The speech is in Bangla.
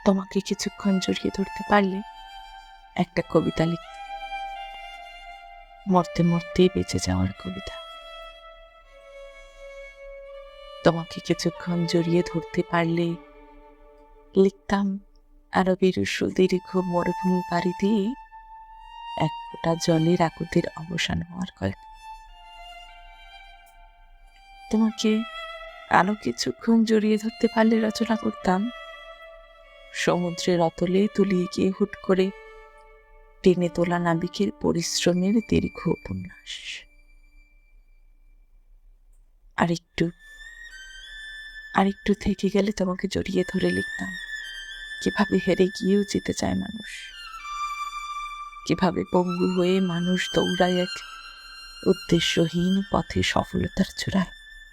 তোমাকে কিছুক্ষণ জড়িয়ে ধরতে পারলে একটা কবিতা লিখ, মরতে মরতেই বেঁচে যাওয়ার কবিতা। তোমাকে কিছুক্ষণ জড়িয়ে ধরতে পারলে লিখতাম আরবের সুদীর্ঘ মরুভূমি পাড়ি দিয়ে এক ফোঁটা জলের আকুতির অবসান হওয়ার গল্প। তোমাকে আরো কিছুক্ষণ জড়িয়ে ধরতে পারলে রচনা করতাম সমুদ্রের অতলে তলিয়ে গিয়ে হুট করে টেনে তোলা নাবিকের পরিশ্রমের দীর্ঘ উপন্যাস। আরেকটু থেকে গেলে তোমাকে জড়িয়ে ধরে লিখতাম কিভাবে হেরে গিয়েও যেতে চায় মানুষ, কিভাবে পঙ্গু হয়ে মানুষ দৌড়ায় এক উদ্দেশ্যহীন পথে সফলতার চূড়ায়।